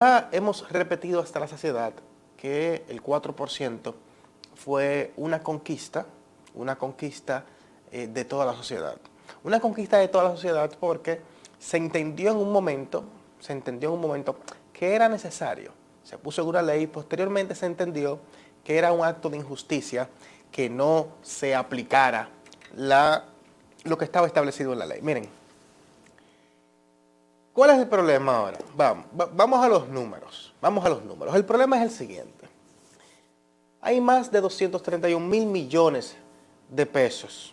Ya hemos repetido hasta la saciedad que el 4% fue una conquista de toda la sociedad. Una conquista de toda la sociedad porque se entendió en un momento que era necesario. Se puso en una ley, posteriormente se entendió que era un acto de injusticia que no se aplicara lo que estaba establecido en la ley. Miren, ¿cuál es el problema ahora? Vamos a los números. Vamos a los números. El problema es el siguiente. Hay más de 231 mil millones de pesos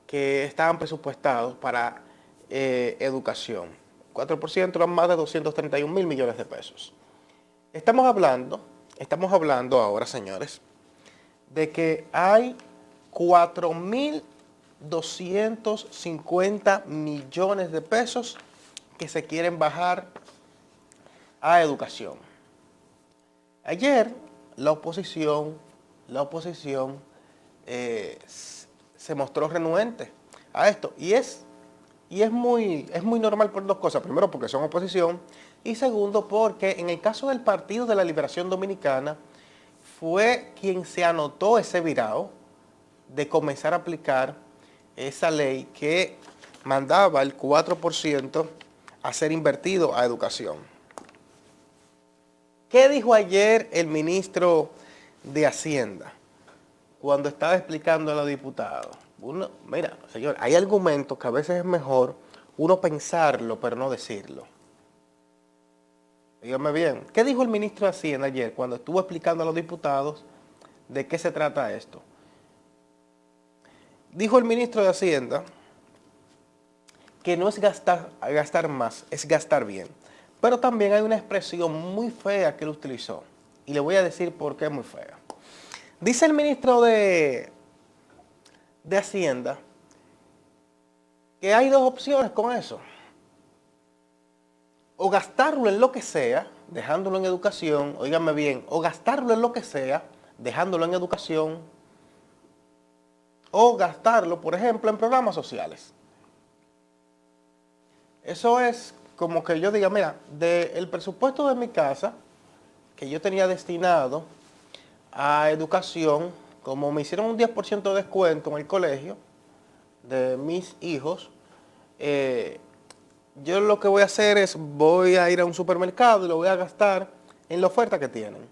que estaban presupuestados para educación. 4% eran más de 231 mil millones de pesos. Estamos hablando ahora, señores, de que hay 4.250 millones de pesos que se quieren bajar a educación. Ayer la oposición se mostró renuente a esto y es muy normal por dos cosas. Primero, porque son oposición, y segundo, porque en el caso del Partido de la Liberación Dominicana fue quien se anotó ese virao de comenzar a aplicar esa ley que mandaba el 4% a ser invertido a educación. ¿Qué dijo ayer el ministro de Hacienda cuando estaba explicando a los diputados? Mira, señor, hay argumentos que a veces es mejor uno pensarlo, pero no decirlo. Dígame bien, ¿qué dijo el ministro de Hacienda ayer cuando estuvo explicando a los diputados de qué se trata esto? Dijo el ministro de Hacienda que no es gastar más, es gastar bien. Pero también hay una expresión muy fea que él utilizó. Y le voy a decir por qué es muy fea. Dice el ministro de Hacienda que hay dos opciones con eso. O gastarlo en lo que sea, dejándolo en educación, óigame bien, o gastarlo en lo que sea, dejándolo en educación, o gastarlo, por ejemplo, en programas sociales. Eso es como que yo diga, mira, del presupuesto de mi casa, que yo tenía destinado a educación, como me hicieron un 10% de descuento en el colegio de mis hijos, yo lo que voy a hacer es, voy a ir a un supermercado y lo voy a gastar en la oferta que tienen.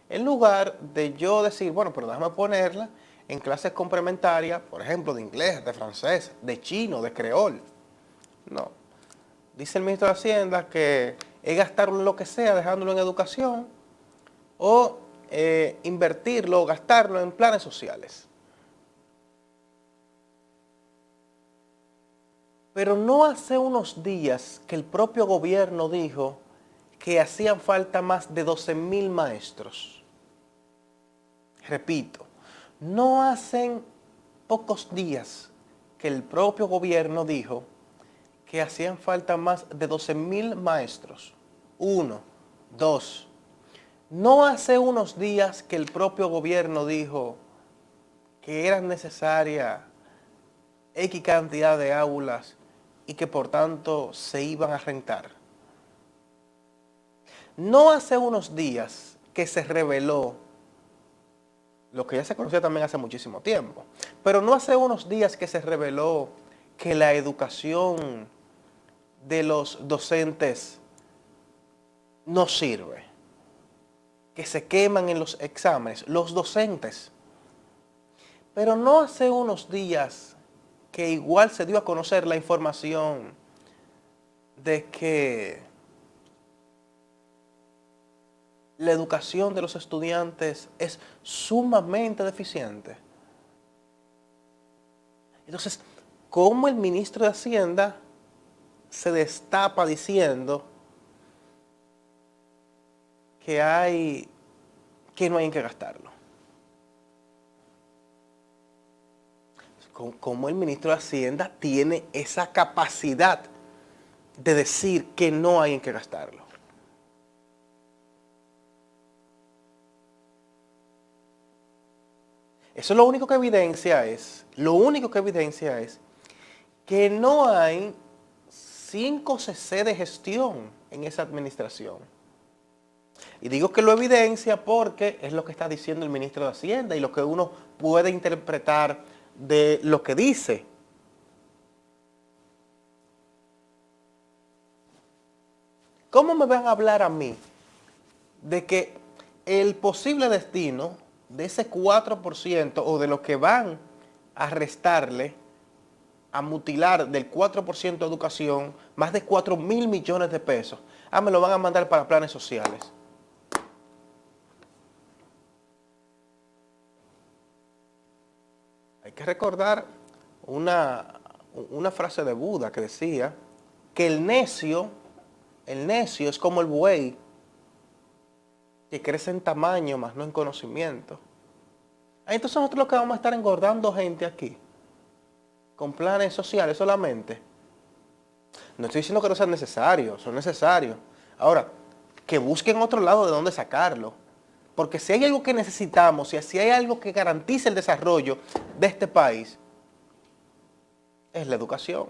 En lugar de yo decir, bueno, pero déjame ponerla en clases complementarias, por ejemplo, de inglés, de francés, de chino, de creol. No. Dice el ministro de Hacienda que es gastarlo en lo que sea, dejándolo en educación, o invertirlo, gastarlo en planes sociales. Pero no hace unos días que el propio gobierno dijo que hacían falta más de 12.000 maestros. Repito, no hacen pocos días que el propio gobierno dijo que hacían falta más de 12.000 maestros. 1, 2. No hace unos días que el propio gobierno dijo que eran necesarias X cantidad de aulas y que por tanto se iban a rentar. No hace unos días que se reveló lo que ya se conocía también hace muchísimo tiempo, pero no hace unos días que se reveló que la educación de los docentes no sirve, que se queman en los exámenes, los docentes. Pero no hace unos días que igual se dio a conocer la información de que la educación de los estudiantes es sumamente deficiente. Entonces, ¿cómo el ministro de Hacienda se destapa diciendo que no hay que gastarlo? ¿Cómo el ministro de Hacienda tiene esa capacidad de decir que no hay que gastarlo? Eso lo único que evidencia es que no hay 5 cc de gestión en esa administración. Y digo que lo evidencia porque es lo que está diciendo el ministro de Hacienda y lo que uno puede interpretar de lo que dice. ¿Cómo me van a hablar a mí de que el posible destino de ese 4% o de lo que van a restarle, a mutilar del 4% de educación, más de 4.000 millones de pesos, me lo van a mandar para planes sociales? Hay que recordar una frase de Buda que decía que el necio es como el buey, que crece en tamaño, más no en conocimiento. Entonces nosotros lo que vamos a estar engordando gente aquí, con planes sociales solamente. No estoy diciendo que no sean necesarios, son necesarios. Ahora, que busquen otro lado de dónde sacarlo. Porque si hay algo que necesitamos, si hay algo que garantice el desarrollo de este país, es la educación.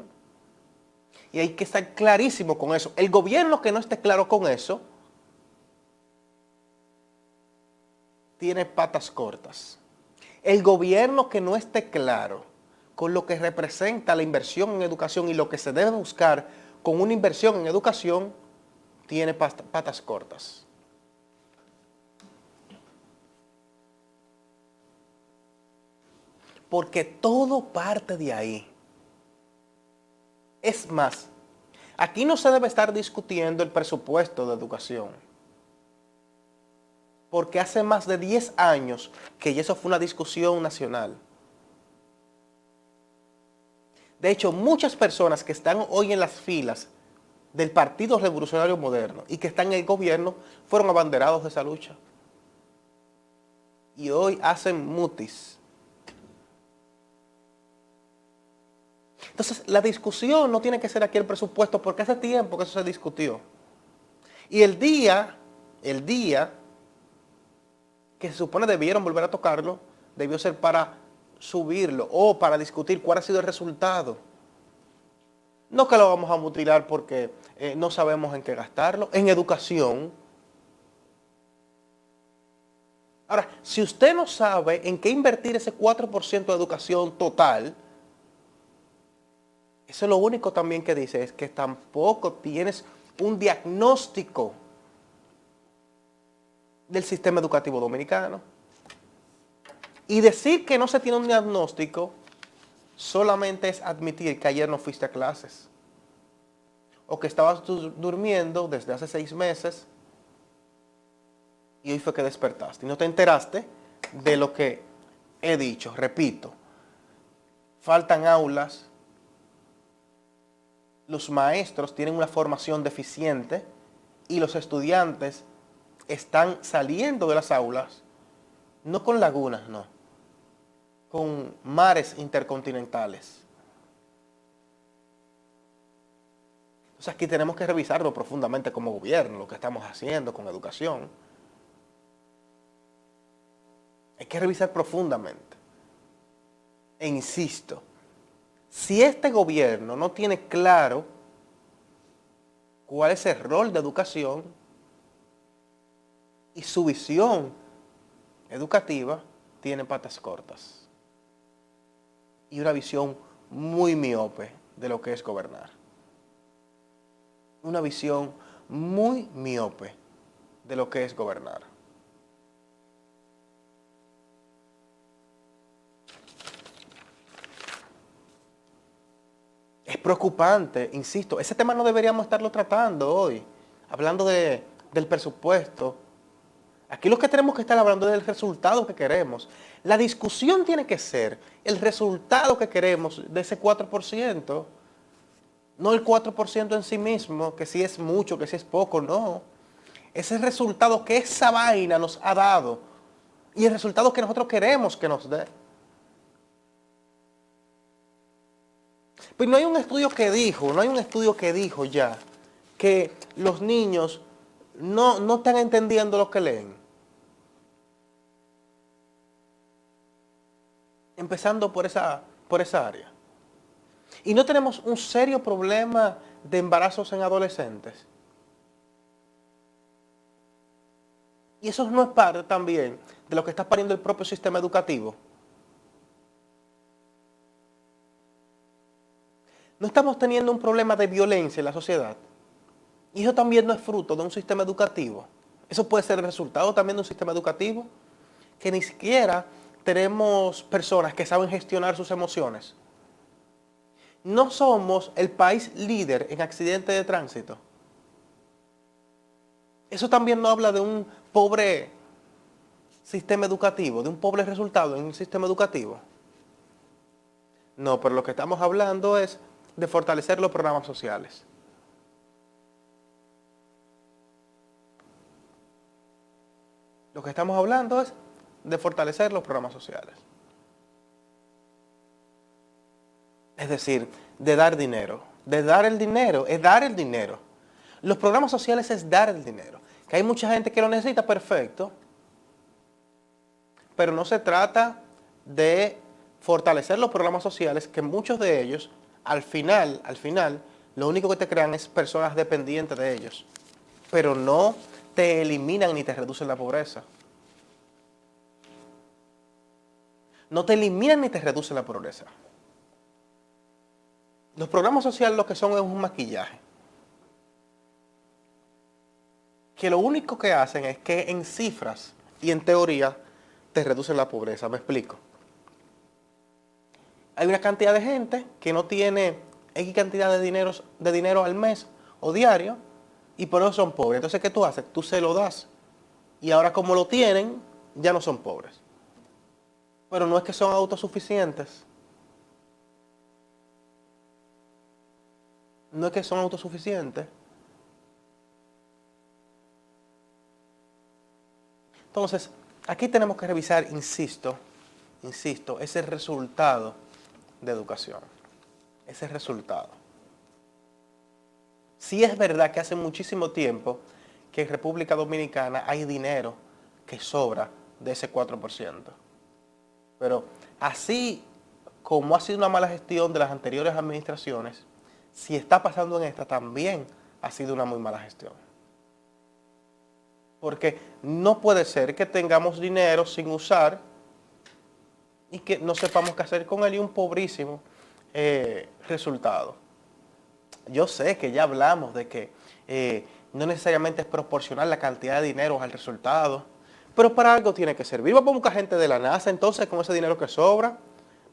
Y hay que estar clarísimo con eso. El gobierno que no esté claro con eso, tiene patas cortas. El gobierno que no esté claro con lo que representa la inversión en educación y lo que se debe buscar con una inversión en educación, tiene patas cortas. Porque todo parte de ahí. Es más, aquí no se debe estar discutiendo el presupuesto de educación. Porque hace más de 10 años que eso fue una discusión nacional. De hecho, muchas personas que están hoy en las filas del Partido Revolucionario Moderno y que están en el gobierno fueron abanderados de esa lucha. Y hoy hacen mutis. Entonces, la discusión no tiene que ser aquí el presupuesto, porque hace tiempo que eso se discutió. Y el día que se supone debieron volver a tocarlo, debió ser para subirlo o para discutir cuál ha sido el resultado. No que lo vamos a mutilar porque no sabemos en qué gastarlo. En educación. Ahora, si usted no sabe en qué invertir ese 4% de educación total, eso es lo único también que dice, es que tampoco tienes un diagnóstico del sistema educativo dominicano. Y decir que no se tiene un diagnóstico solamente es admitir que ayer no fuiste a clases. O que estabas durmiendo desde hace 6 meses y hoy fue que despertaste. Y no te enteraste de lo que he dicho. Repito, faltan aulas. Los maestros tienen una formación deficiente y los estudiantes están saliendo de las aulas, no con lagunas, no, con mares intercontinentales. Entonces aquí tenemos que revisarlo profundamente como gobierno, lo que estamos haciendo con educación. Hay que revisar profundamente. E insisto, si este gobierno no tiene claro cuál es el rol de educación y su visión educativa, tiene patas cortas y una visión muy miope de lo que es gobernar. Una visión muy miope de lo que es gobernar. Es preocupante, insisto, ese tema no deberíamos estarlo tratando hoy, hablando del presupuesto. Aquí lo que tenemos que estar hablando es del resultado que queremos. La discusión tiene que ser el resultado que queremos de ese 4%, no el 4% en sí mismo, que si es mucho, que si es poco, no. Ese resultado que esa vaina nos ha dado y el resultado que nosotros queremos que nos dé. Pues no hay un estudio que dijo ya que los niños no están entendiendo lo que leen. Empezando por esa área. Y no tenemos un serio problema de embarazos en adolescentes. Y eso no es parte también de lo que está pariendo el propio sistema educativo. No estamos teniendo un problema de violencia en la sociedad. Y eso también no es fruto de un sistema educativo. Eso puede ser el resultado también de un sistema educativo que ni siquiera tenemos personas que saben gestionar sus emociones. No somos el país líder en accidentes de tránsito. Eso también no habla de un pobre sistema educativo, de un pobre resultado en un sistema educativo. No, pero lo que estamos hablando es de fortalecer los programas sociales. Lo que estamos hablando es de fortalecer los programas sociales. Es decir, de dar dinero. De dar el dinero, es dar el dinero. Los programas sociales es dar el dinero. Que hay mucha gente que lo necesita, perfecto. Pero no se trata de fortalecer los programas sociales, que muchos de ellos, al final, lo único que te crean es personas dependientes de ellos. Pero no te eliminan ni te reducen la pobreza. No te eliminan ni te reducen la pobreza. Los programas sociales lo que son es un maquillaje. Que lo único que hacen es que en cifras y en teoría te reducen la pobreza. Me explico. Hay una cantidad de gente que no tiene X cantidad de dinero al mes o diario y por eso son pobres. Entonces, ¿qué tú haces? Tú se lo das. Y ahora como lo tienen, ya no son pobres. Pero no es que son autosuficientes. No es que son autosuficientes. Entonces, aquí tenemos que revisar, insisto, ese resultado de educación. Ese resultado. Sí es verdad que hace muchísimo tiempo que en República Dominicana hay dinero que sobra de ese 4%. Pero así como ha sido una mala gestión de las anteriores administraciones, si está pasando en esta también ha sido una muy mala gestión. Porque no puede ser que tengamos dinero sin usar y que no sepamos qué hacer con él y un pobrísimo resultado. Yo sé que ya hablamos de que no necesariamente es proporcional la cantidad de dinero al resultado, pero para algo tiene que servir. Vamos a buscar gente de la NASA entonces con ese dinero que sobra.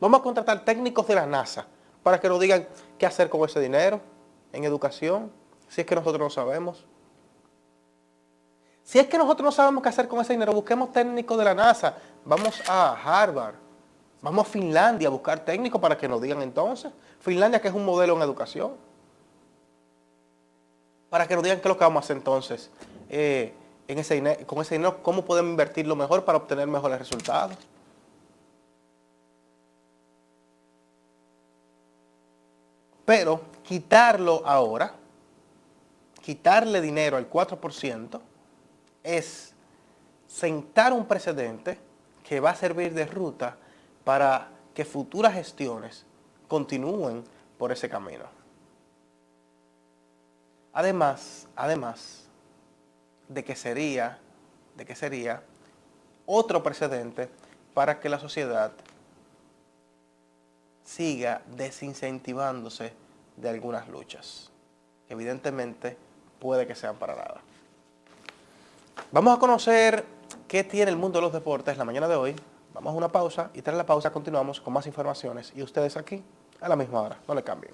Vamos a contratar técnicos de la NASA para que nos digan qué hacer con ese dinero en educación, si es que nosotros no sabemos. Si es que nosotros no sabemos qué hacer con ese dinero, busquemos técnicos de la NASA. Vamos a Harvard, vamos a Finlandia a buscar técnicos para que nos digan entonces. Finlandia, que es un modelo en educación. Para que nos digan qué es lo que vamos a hacer entonces con ese dinero, cómo podemos invertirlo mejor para obtener mejores resultados. Pero quitarlo ahora, quitarle dinero al 4%, es sentar un precedente que va a servir de ruta para que futuras gestiones continúen por ese camino. Además de que sería otro precedente para que la sociedad siga desincentivándose de algunas luchas, que evidentemente puede que sean para nada. Vamos a conocer qué tiene el mundo de los deportes la mañana de hoy. Vamos a una pausa y tras la pausa continuamos con más informaciones y ustedes aquí a la misma hora. No le cambien.